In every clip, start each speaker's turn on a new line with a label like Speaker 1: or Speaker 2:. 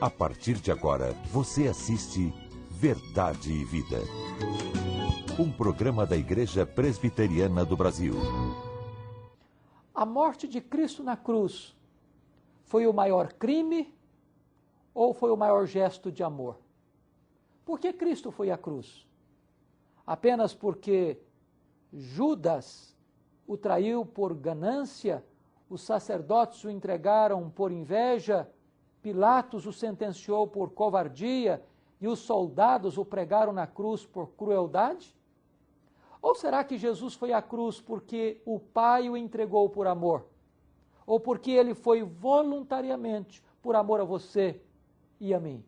Speaker 1: A partir de agora, você assiste Verdade e Vida. Um programa da Igreja Presbiteriana do Brasil.
Speaker 2: A morte de Cristo na cruz foi o maior crime ou foi o maior gesto de amor? Por que Cristo foi à cruz? Apenas porque Judas o traiu por ganância, os sacerdotes o entregaram por inveja, Pilatos o sentenciou por covardia e os soldados o pregaram na cruz por crueldade? Ou será que Jesus foi à cruz porque o Pai o entregou por amor? Ou porque ele foi voluntariamente por amor a você e a mim?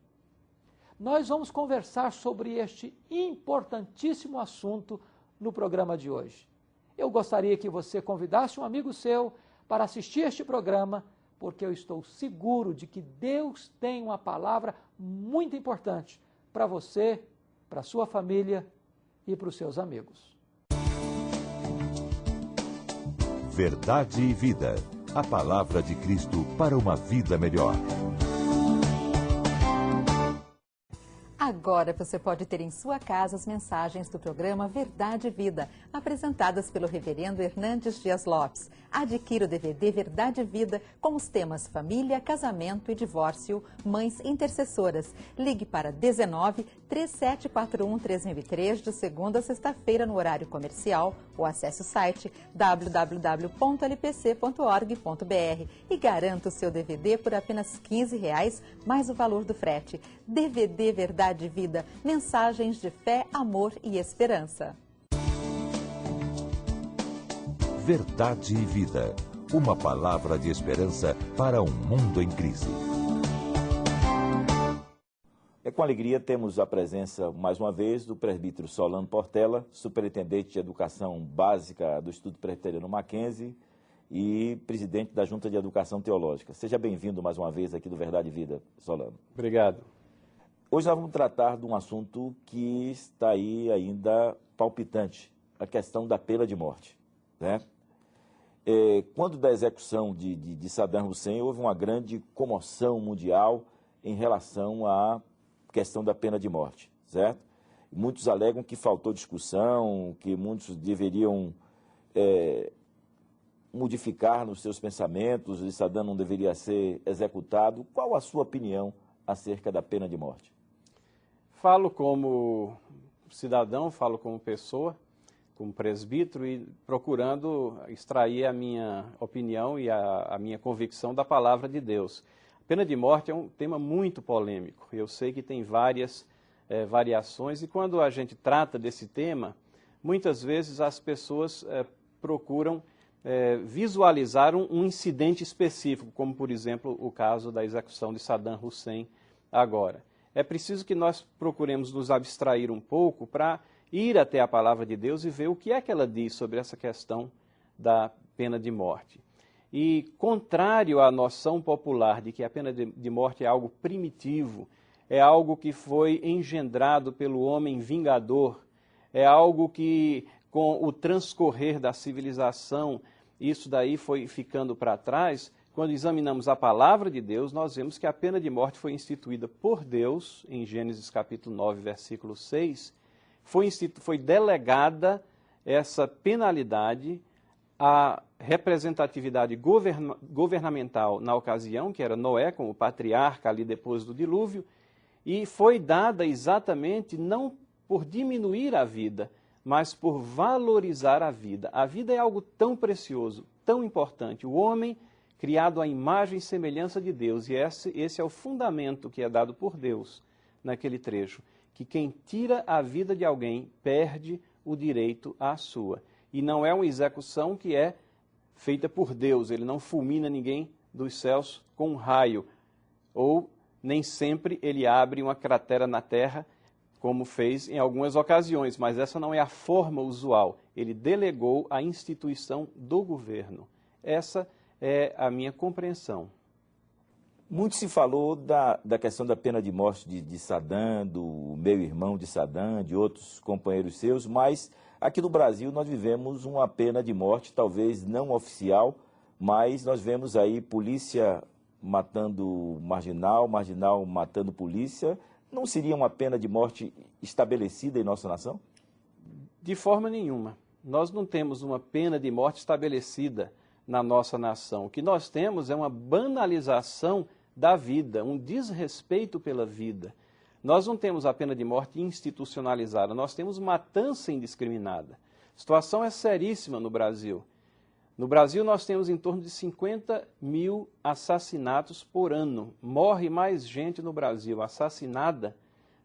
Speaker 2: Nós vamos conversar sobre este importantíssimo assunto no programa de hoje. Eu gostaria que você convidasse um amigo seu para assistir este programa, porque eu estou seguro de que Deus tem uma palavra muito importante para você, para a sua família e para os seus amigos.
Speaker 1: Verdade e Vida. A palavra de Cristo para uma vida melhor.
Speaker 3: Agora você pode ter em sua casa as mensagens do programa Verdade e Vida, apresentadas pelo reverendo Hernandes Dias Lopes. Adquira o DVD Verdade e Vida com os temas família, casamento e divórcio, mães intercessoras. Ligue para 19 3741 3003 de segunda a sexta-feira no horário comercial ou acesse o site www.lpc.org.br e garanta o seu DVD por apenas R$15 mais o valor do frete. DVD Verdade e Vida, mensagens de fé, amor e esperança.
Speaker 1: Verdade e Vida. Uma palavra de esperança para um mundo em crise.
Speaker 4: É com alegria temos a presença, mais uma vez, do presbítero Solano Portela, superintendente de Educação Básica do Instituto Presbiteriano Mackenzie e presidente da Junta de Educação Teológica. Seja bem-vindo mais uma vez aqui do Verdade e Vida, Solano.
Speaker 5: Obrigado.
Speaker 4: Hoje nós vamos tratar de um assunto que está aí ainda palpitante, a questão da pena de morte, né? Quando da execução de Saddam Hussein, houve uma grande comoção mundial em relação à questão da pena de morte, certo? Muitos alegam que faltou discussão, que muitos deveriam modificar nos seus pensamentos, e Saddam não deveria ser executado. Qual a sua opinião acerca da pena de morte?
Speaker 5: Falo como cidadão, falo como pessoa, como presbítero e procurando extrair a minha opinião e a minha convicção da palavra de Deus. A pena de morte é um tema muito polêmico. Eu sei que tem várias variações e quando a gente trata desse tema, muitas vezes as pessoas procuram visualizar um incidente específico, como por exemplo o caso da execução de Saddam Hussein agora. É preciso que nós procuremos nos abstrair um pouco para ir até a palavra de Deus e ver o que é que ela diz sobre essa questão da pena de morte. E contrário à noção popular de que a pena de morte é algo primitivo, é algo que foi engendrado pelo homem vingador, é algo que com o transcorrer da civilização, isso daí foi ficando para trás. Quando examinamos a palavra de Deus, nós vemos que a pena de morte foi instituída por Deus, em Gênesis capítulo 9, versículo 6, foi delegada essa penalidade à representatividade governamental na ocasião, que era Noé como patriarca ali depois do dilúvio, e foi dada exatamente não por diminuir a vida, mas por valorizar a vida. A vida é algo tão precioso, tão importante. O homem criado à imagem e semelhança de Deus, e esse é o fundamento que é dado por Deus naquele trecho, que quem tira a vida de alguém perde o direito à sua. E não é uma execução que é feita por Deus, ele não fulmina ninguém dos céus com um raio, ou nem sempre ele abre uma cratera na terra, como fez em algumas ocasiões, mas essa não é a forma usual. Ele delegou a instituição do governo. Essa é a minha compreensão.
Speaker 4: Muito se falou da questão da pena de morte de Saddam, do meu irmão de Saddam, de outros companheiros seus, mas aqui no Brasil nós vivemos uma pena de morte, talvez não oficial, mas nós vemos aí Polícia matando marginal, marginal matando polícia, não seria uma pena de morte estabelecida em nossa nação?
Speaker 5: De forma nenhuma. Nós não temos uma pena de morte estabelecida na nossa nação. O que nós temos é uma banalização da vida, um desrespeito pela vida. Nós não temos a pena de morte institucionalizada, nós temos matança indiscriminada. A situação é seríssima no Brasil. No Brasil, nós temos em torno de 50 mil assassinatos por ano. Morre mais gente no Brasil assassinada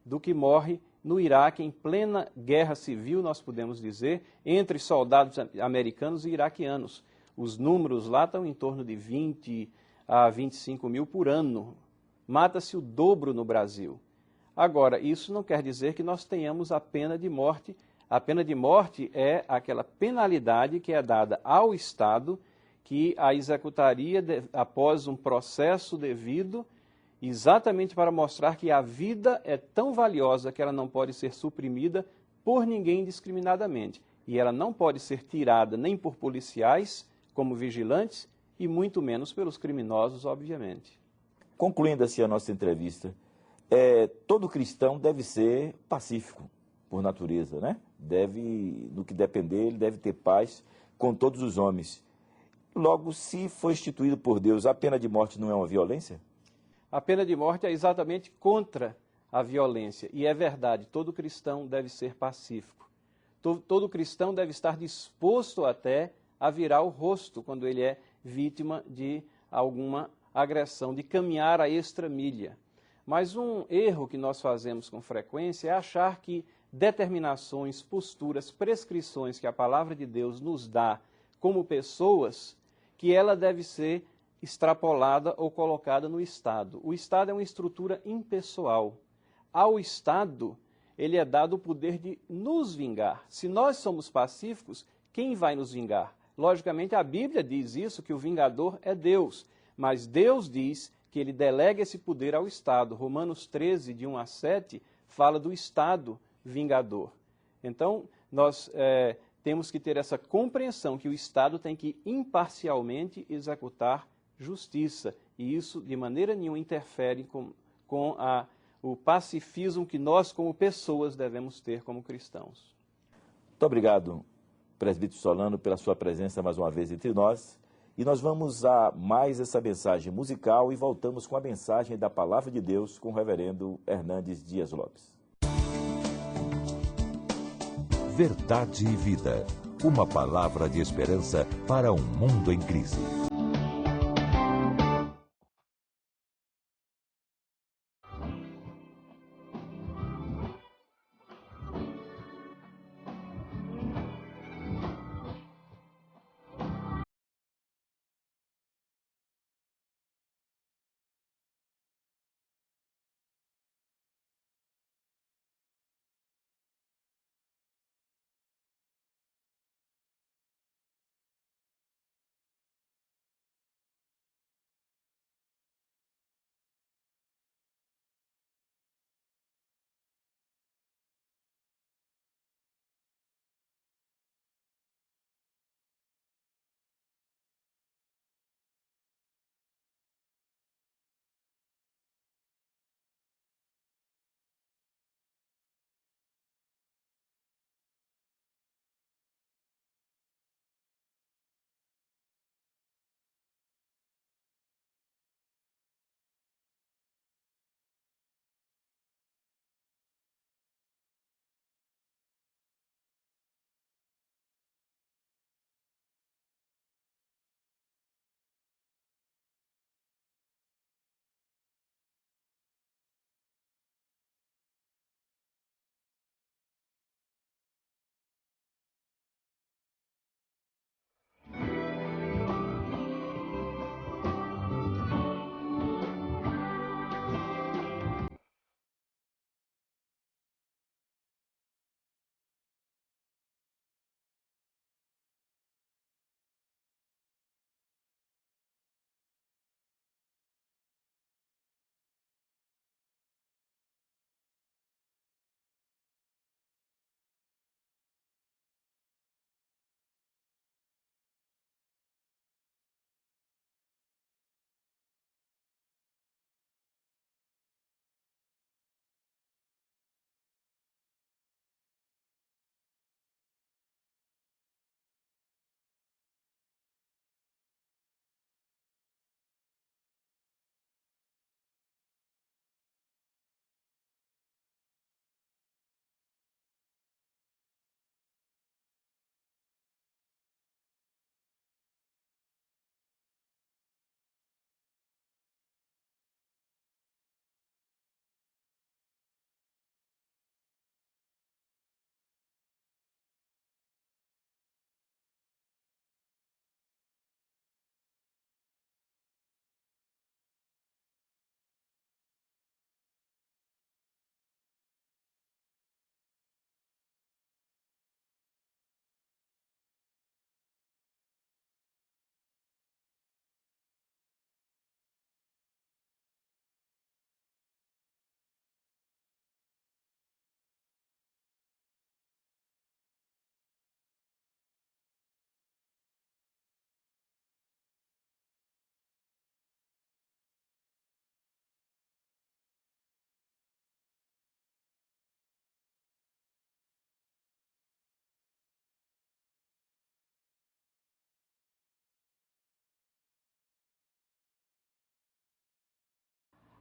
Speaker 5: do que morre no Iraque, em plena guerra civil, nós podemos dizer, entre soldados americanos e iraquianos. Os números lá estão em torno de 20 a 25 mil por ano. Mata-se o dobro no Brasil. Agora, isso não quer dizer que nós tenhamos a pena de morte. A pena de morte é aquela penalidade que é dada ao Estado, que a executaria após um processo devido, exatamente para mostrar que a vida é tão valiosa que ela não pode ser suprimida por ninguém indiscriminadamente. E ela não pode ser tirada nem por policiais, como vigilantes, e muito menos pelos criminosos, obviamente.
Speaker 4: Concluindo assim a nossa entrevista, todo cristão deve ser pacífico, por natureza, né? No que depender, ele deve ter paz com todos os homens. Logo, se for instituído por Deus, a pena de morte não é uma violência?
Speaker 5: A pena de morte é exatamente contra a violência. E é verdade, todo cristão deve ser pacífico. Todo cristão deve estar disposto até a virar o rosto quando ele é vítima de alguma agressão, de caminhar a extramilha. Mas um erro que nós fazemos com frequência é achar que determinações, posturas, prescrições que a palavra de Deus nos dá como pessoas, que ela deve ser extrapolada ou colocada no Estado. O Estado é uma estrutura impessoal. Ao Estado, ele é dado o poder de nos vingar. Se nós somos pacíficos, quem vai nos vingar? Logicamente, a Bíblia diz isso, que o vingador é Deus. Mas Deus diz que ele delega esse poder ao Estado. Romanos 13, de 1 a 7, fala do Estado vingador. Então, nós temos que ter essa compreensão que o Estado tem que imparcialmente executar justiça, e isso de maneira nenhuma interfere com o pacifismo que nós, como pessoas, devemos ter como cristãos.
Speaker 4: Muito obrigado, presbítero Solano, pela sua presença mais uma vez entre nós. E nós vamos a mais essa mensagem musical e voltamos com a mensagem da Palavra de Deus com o reverendo Hernandes Dias Lopes.
Speaker 1: Verdade e Vida. Uma palavra de esperança para um mundo em crise.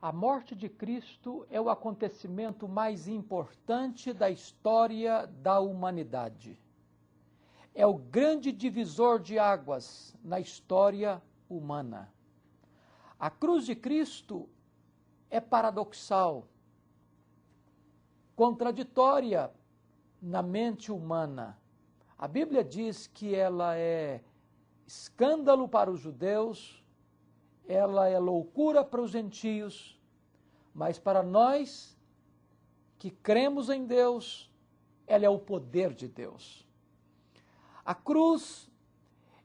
Speaker 2: A morte de Cristo é o acontecimento mais importante da história da humanidade. É o grande divisor de águas na história humana. A cruz de Cristo é paradoxal, contraditória na mente humana. A Bíblia diz que ela é escândalo para os judeus, ela é loucura para os gentios, mas para nós que cremos em Deus, ela é o poder de Deus. A cruz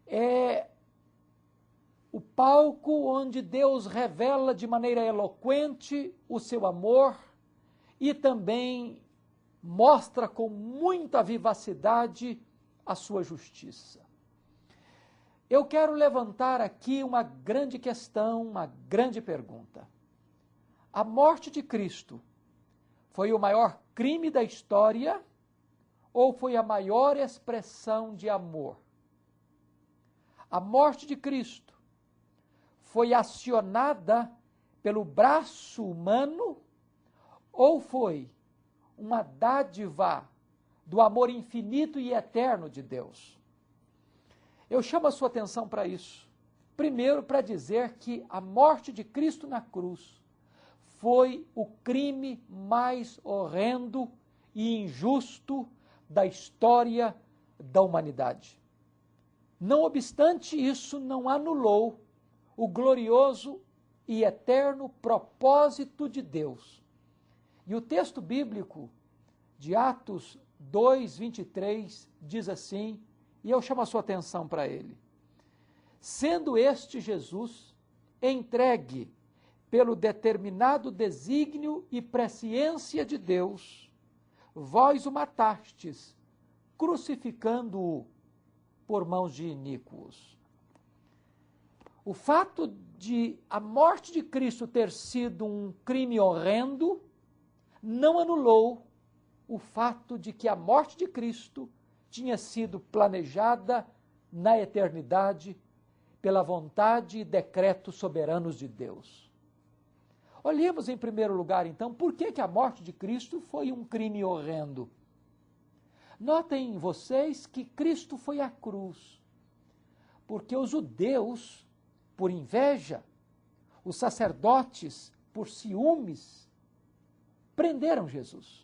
Speaker 2: é o palco onde Deus revela de maneira eloquente o seu amor e também mostra com muita vivacidade a sua justiça. Eu quero levantar aqui uma grande questão, uma grande pergunta. A morte de Cristo foi o maior crime da história ou foi a maior expressão de amor? A morte de Cristo foi acionada pelo braço humano ou foi uma dádiva do amor infinito e eterno de Deus? Eu chamo a sua atenção para isso. Primeiro, para dizer que a morte de Cristo na cruz foi o crime mais horrendo e injusto da história da humanidade. Não obstante, isso não anulou o glorioso e eterno propósito de Deus. E o texto bíblico de Atos 2:23 diz assim, e eu chamo a sua atenção para ele. Sendo este Jesus entregue pelo determinado desígnio e presciência de Deus, vós o matastes, crucificando-o por mãos de iníquos. O fato de a morte de Cristo ter sido um crime horrendo não anulou o fato de que a morte de Cristo tinha sido planejada na eternidade pela vontade e decretos soberanos de Deus. Olhemos em primeiro lugar, então, por que a morte de Cristo foi um crime horrendo. Notem vocês que Cristo foi à cruz, porque os judeus, por inveja, os sacerdotes, por ciúmes, prenderam Jesus.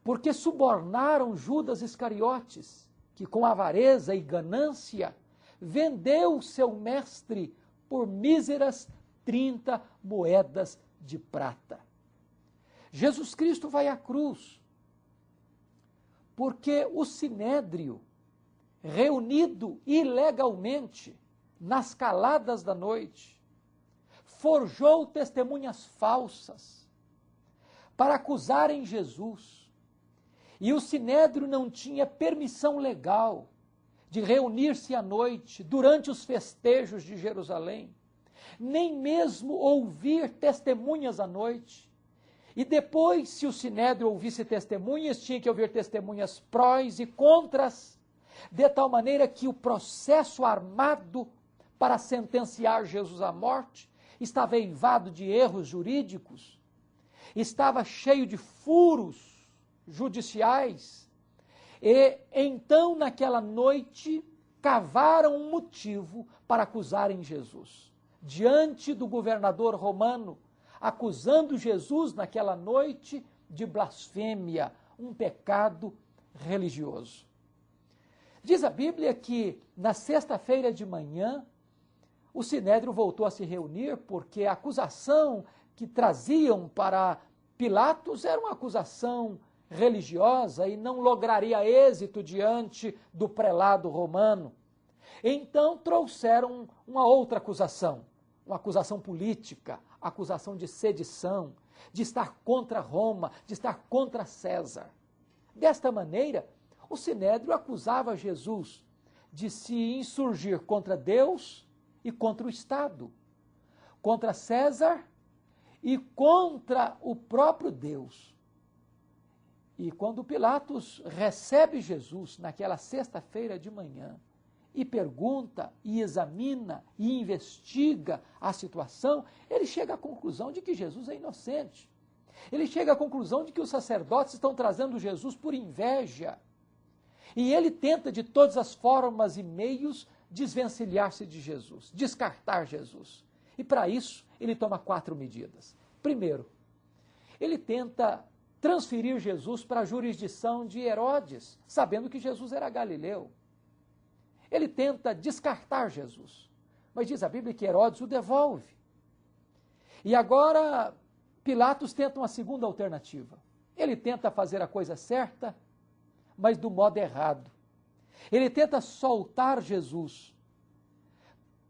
Speaker 2: Porque subornaram Judas Iscariotes, que com avareza e ganância vendeu seu mestre por míseras 30 moedas de prata. Jesus Cristo vai à cruz, porque o sinédrio, reunido ilegalmente nas caladas da noite, forjou testemunhas falsas para acusarem Jesus. E o sinédrio não tinha permissão legal de reunir-se à noite durante os festejos de Jerusalém, nem mesmo ouvir testemunhas à noite. E depois, se o sinédrio ouvisse testemunhas, tinha que ouvir testemunhas prós e contras, de tal maneira que o processo armado para sentenciar Jesus à morte estava eivado de erros jurídicos, estava cheio de furos judiciais, e então naquela noite cavaram um motivo para acusarem Jesus. Diante do governador romano, acusando Jesus naquela noite de blasfêmia, um pecado religioso. Diz a Bíblia que na sexta-feira de manhã, o sinédrio voltou a se reunir porque a acusação que traziam para Pilatos era uma acusação religiosa e não lograria êxito diante do prelado romano. Então trouxeram uma outra acusação, uma acusação política, acusação de sedição, de estar contra Roma, de estar contra César. Desta maneira, o sinédrio acusava Jesus de se insurgir contra Deus e contra o Estado, contra César e contra o próprio Deus. E quando Pilatos recebe Jesus naquela sexta-feira de manhã, e pergunta, e examina, e investiga a situação, ele chega à conclusão de que Jesus é inocente. Ele chega à conclusão de que os sacerdotes estão trazendo Jesus por inveja. E ele tenta, de todas as formas e meios, desvencilhar-se de Jesus, descartar Jesus. E para isso, ele toma 4 medidas. Primeiro, ele tenta transferir Jesus para a jurisdição de Herodes, sabendo que Jesus era galileu. Ele tenta descartar Jesus, mas diz a Bíblia que Herodes o devolve. E agora Pilatos tenta uma segunda alternativa. Ele tenta fazer a coisa certa, mas do modo errado. Ele tenta soltar Jesus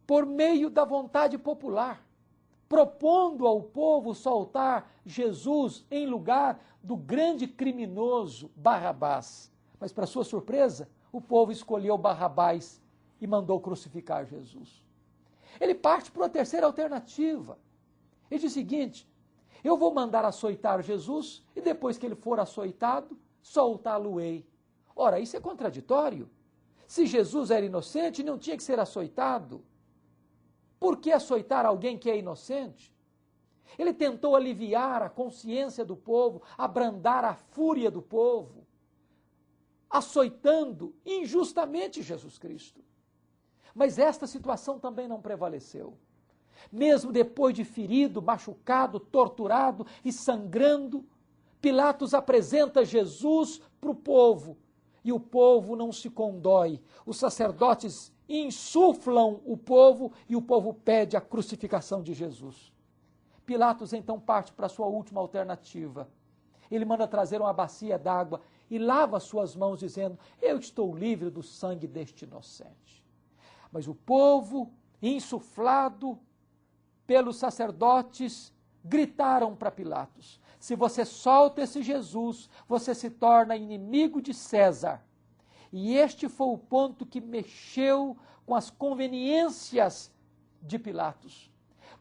Speaker 2: por meio da vontade popular, propondo ao povo soltar Jesus em lugar do grande criminoso Barrabás. Mas, para sua surpresa, o povo escolheu Barrabás e mandou crucificar Jesus. Ele parte para a terceira alternativa. Ele diz o seguinte: eu vou mandar açoitar Jesus e depois que ele for açoitado, soltá-lo-ei. Ora, isso é contraditório. Se Jesus era inocente, não tinha que ser açoitado. Por que açoitar alguém que é inocente? Ele tentou aliviar a consciência do povo, abrandar a fúria do povo, açoitando injustamente Jesus Cristo. Mas esta situação também não prevaleceu. Mesmo depois de ferido, machucado, torturado e sangrando, Pilatos apresenta Jesus para o povo. E o povo não se condói. Os sacerdotes insuflam o povo e o povo pede a crucificação de Jesus. Pilatos então parte para a sua última alternativa. Ele manda trazer uma bacia d'água e lava suas mãos dizendo: eu estou livre do sangue deste inocente. Mas o povo, insuflado pelos sacerdotes, gritaram para Pilatos: se você solta esse Jesus, você se torna inimigo de César. E este foi o ponto que mexeu com as conveniências de Pilatos.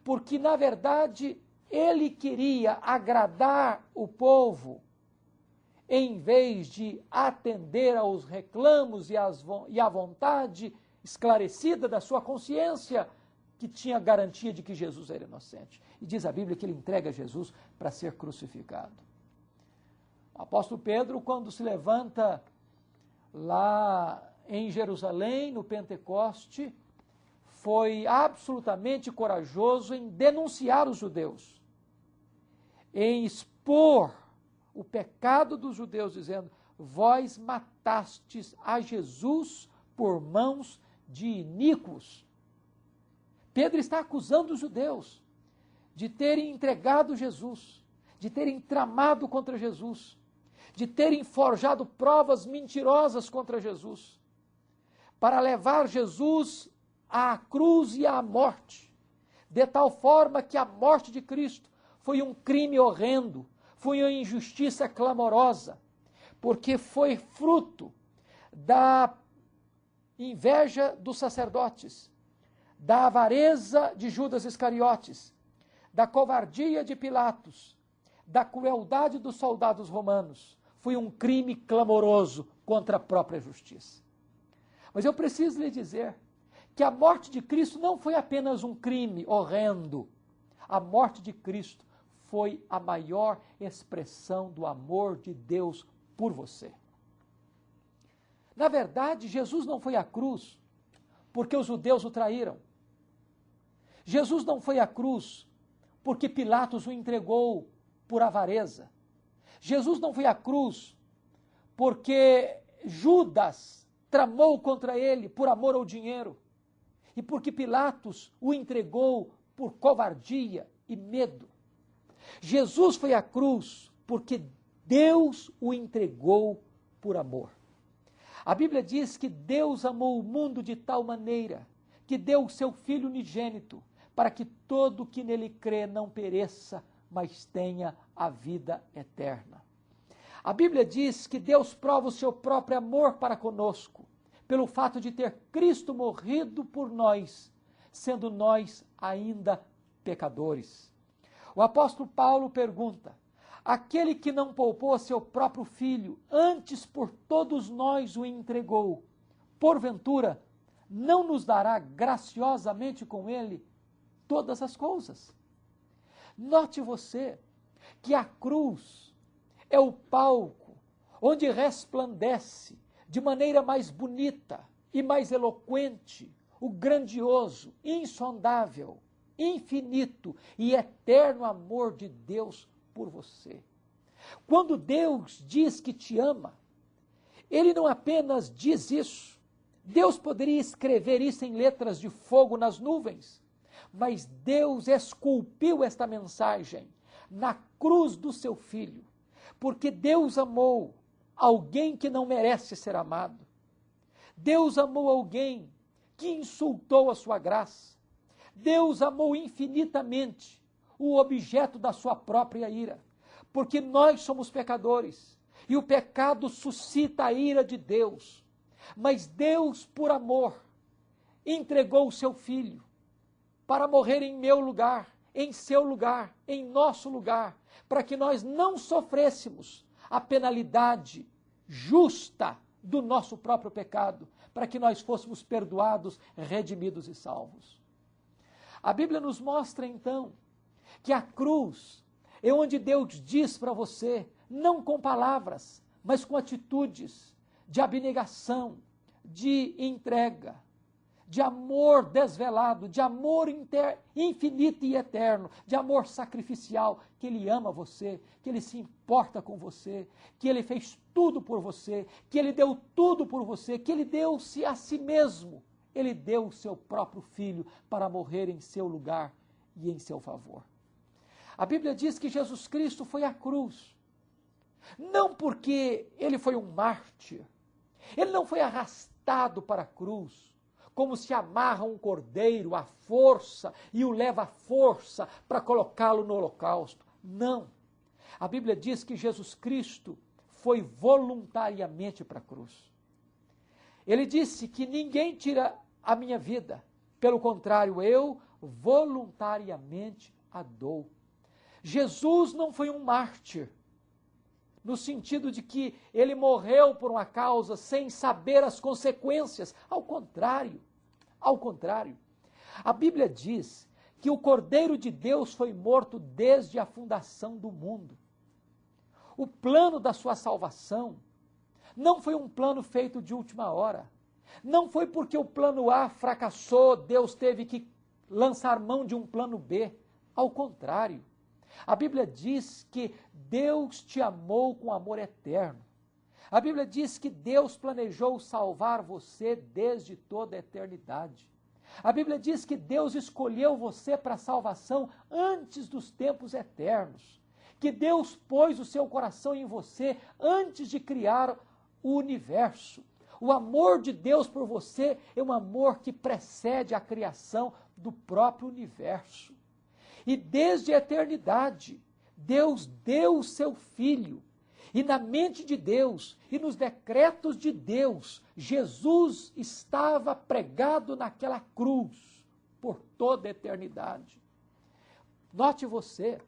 Speaker 2: Porque, na verdade, ele queria agradar o povo, em vez de atender aos reclamos e à vontade esclarecida da sua consciência, que tinha garantia de que Jesus era inocente. E diz a Bíblia que ele entrega Jesus para ser crucificado. O apóstolo Pedro, quando se levanta lá em Jerusalém, no Pentecoste, foi absolutamente corajoso em denunciar os judeus, em expor o pecado dos judeus, dizendo: vós matastes a Jesus por mãos de iníquos. Pedro está acusando os judeus de terem entregado Jesus, de terem tramado contra Jesus, de terem forjado provas mentirosas contra Jesus, para levar Jesus à cruz e à morte, de tal forma que a morte de Cristo foi um crime horrendo, foi uma injustiça clamorosa, porque foi fruto da inveja dos sacerdotes, da avareza de Judas Iscariotes, da covardia de Pilatos, da crueldade dos soldados romanos. Foi um crime clamoroso contra a própria justiça. Mas eu preciso lhe dizer que a morte de Cristo não foi apenas um crime horrendo. A morte de Cristo foi a maior expressão do amor de Deus por você. Na verdade, Jesus não foi à cruz porque os judeus o traíram. Jesus não foi à cruz porque Pilatos o entregou por avareza. Jesus não foi à cruz porque Judas tramou contra ele por amor ao dinheiro e porque Pilatos o entregou por covardia e medo. Jesus foi à cruz porque Deus o entregou por amor. A Bíblia diz que Deus amou o mundo de tal maneira que deu o seu Filho unigênito para que todo que nele crê não pereça, mas tenha a vida eterna. A Bíblia diz que Deus prova o seu próprio amor para conosco, pelo fato de ter Cristo morrido por nós, sendo nós ainda pecadores. O apóstolo Paulo pergunta: aquele que não poupou a seu próprio filho, antes por todos nós o entregou, porventura não nos dará graciosamente com Ele todas as coisas? Note você que a cruz é o palco onde resplandece de maneira mais bonita e mais eloquente o grandioso, insondável, infinito e eterno amor de Deus por você. Quando Deus diz que te ama, Ele não apenas diz isso. Deus poderia escrever isso em letras de fogo nas nuvens, mas Deus esculpiu esta mensagem na cruz do seu Filho, porque Deus amou alguém que não merece ser amado. Deus amou alguém que insultou a sua graça. Deus amou infinitamente o objeto da sua própria ira, porque nós somos pecadores e o pecado suscita a ira de Deus. Mas Deus, por amor, entregou o seu Filho para morrer em meu lugar, em seu lugar, em nosso lugar, para que nós não sofrêssemos a penalidade justa do nosso próprio pecado, para que nós fôssemos perdoados, redimidos e salvos. A Bíblia nos mostra, então, que a cruz é onde Deus diz para você, não com palavras, mas com atitudes de abnegação, de entrega, de amor desvelado, de amor infinito e eterno, de amor sacrificial, que Ele ama você, que Ele se importa com você, que Ele fez tudo por você, que Ele deu tudo por você, que Ele deu-se a si mesmo. Ele deu o seu próprio Filho para morrer em seu lugar e em seu favor. A Bíblia diz que Jesus Cristo foi à cruz, não porque Ele foi um mártir, Ele não foi arrastado para a cruz, como se amarra um cordeiro à força e o leva à força para colocá-lo no holocausto. Não. A Bíblia diz que Jesus Cristo foi voluntariamente para a cruz. Ele disse que ninguém tira a minha vida, pelo contrário, eu voluntariamente a dou. Jesus não foi um mártir, no sentido de que ele morreu por uma causa sem saber as consequências. Ao contrário, a Bíblia diz que o Cordeiro de Deus foi morto desde a fundação do mundo. O plano da sua salvação não foi um plano feito de última hora. Não foi porque o plano A fracassou, Deus teve que lançar mão de um plano B. Ao contrário, a Bíblia diz que Deus te amou com amor eterno. A Bíblia diz que Deus planejou salvar você desde toda a eternidade. A Bíblia diz que Deus escolheu você para a salvação antes dos tempos eternos. Que Deus pôs o seu coração em você antes de criar o universo. O amor de Deus por você é um amor que precede a criação do próprio universo. E desde a eternidade, Deus deu o seu Filho. E na mente de Deus e nos decretos de Deus, Jesus estava pregado naquela cruz por toda a eternidade. Note você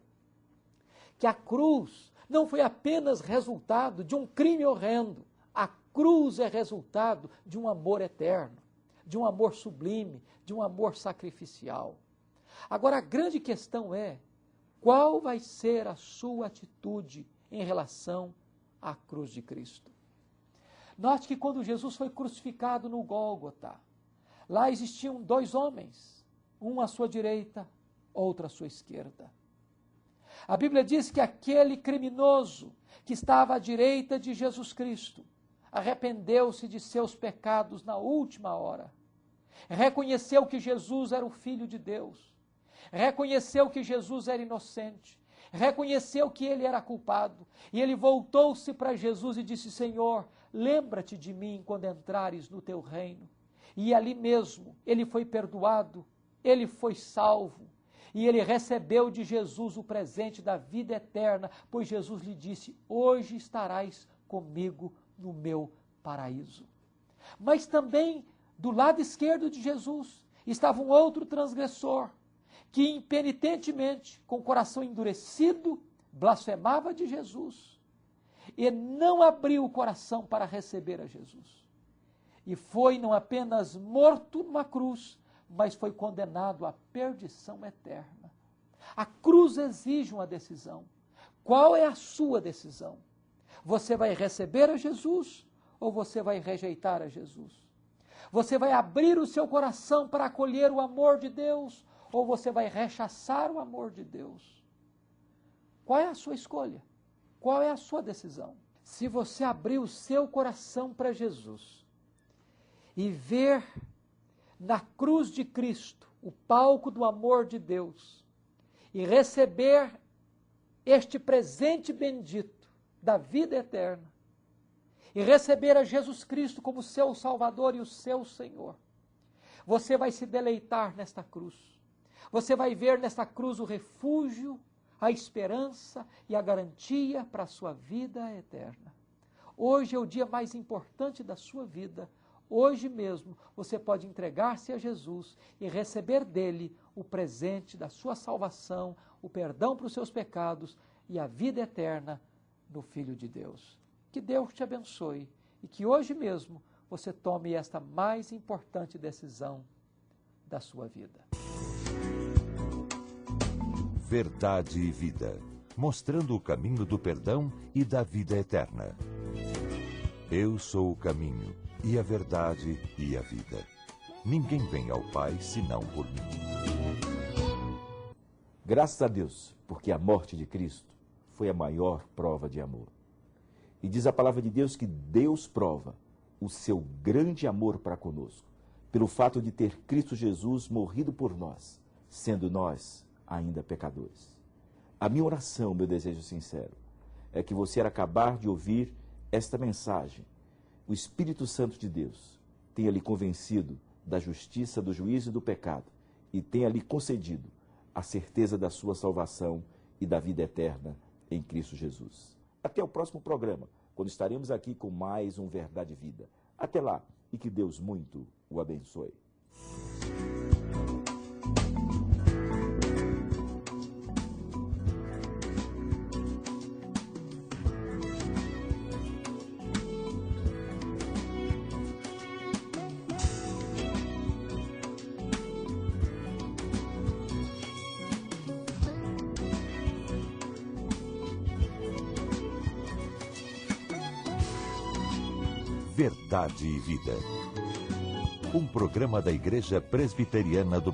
Speaker 2: que a cruz não foi apenas resultado de um crime horrendo. A cruz é resultado de um amor eterno, de um amor sublime, de um amor sacrificial. Agora, a grande questão é, qual vai ser a sua atitude em relação à cruz de Cristo? Note que quando Jesus foi crucificado no Gólgota, lá existiam dois homens, um à sua direita, outro à sua esquerda. A Bíblia diz que aquele criminoso que estava à direita de Jesus Cristo arrependeu-se de seus pecados na última hora, reconheceu que Jesus era o Filho de Deus, reconheceu que Jesus era inocente, reconheceu que ele era culpado, e ele voltou-se para Jesus e disse: Senhor, lembra-te de mim quando entrares no teu reino. E ali mesmo ele foi perdoado, ele foi salvo, e ele recebeu de Jesus o presente da vida eterna, pois Jesus lhe disse: hoje estarás comigo no meu paraíso. Mas também do lado esquerdo de Jesus estava um outro transgressor, que impenitentemente, com o coração endurecido, blasfemava de Jesus e não abriu o coração para receber a Jesus. e foi não apenas morto numa cruz, mas foi condenado à perdição eterna. A cruz exige uma decisão. Qual é a sua decisão? Você vai receber a Jesus ou você vai rejeitar a Jesus? Você vai abrir o seu coração para acolher o amor de Deus ou você vai rechaçar o amor de Deus? Qual é a sua escolha? Qual é a sua decisão? Se você abrir o seu coração para Jesus e ver na cruz de Cristo o palco do amor de Deus e receber este presente bendito da vida eterna e receber a Jesus Cristo como seu Salvador e o seu Senhor, você vai se deleitar nesta cruz. Você vai ver nesta cruz o refúgio, a esperança e a garantia para a sua vida eterna. Hoje é o dia mais importante da sua vida. Hoje mesmo você pode entregar-se a Jesus e receber dele o presente da sua salvação, o perdão para os seus pecados e a vida eterna no Filho de Deus. Que Deus te abençoe e que hoje mesmo você tome esta mais importante decisão da sua vida.
Speaker 1: Verdade e Vida, mostrando o caminho do perdão e da vida eterna. Eu sou o caminho, e a verdade e a vida. Ninguém vem ao Pai senão por mim.
Speaker 4: Graças a Deus, porque a morte de Cristo foi a maior prova de amor. E diz a palavra de Deus que Deus prova o seu grande amor para conosco, pelo fato de ter Cristo Jesus morrido por nós, sendo nós ainda pecadores. A minha oração, meu desejo sincero, é que você, ao acabar de ouvir esta mensagem, o Espírito Santo de Deus tenha lhe convencido da justiça, do juízo e do pecado e tenha lhe concedido a certeza da sua salvação e da vida eterna em Cristo Jesus. Até o próximo programa, quando estaremos aqui com mais um Verdade e Vida. Até lá e que Deus muito o abençoe.
Speaker 1: Verdade e Vida. Um programa da Igreja Presbiteriana do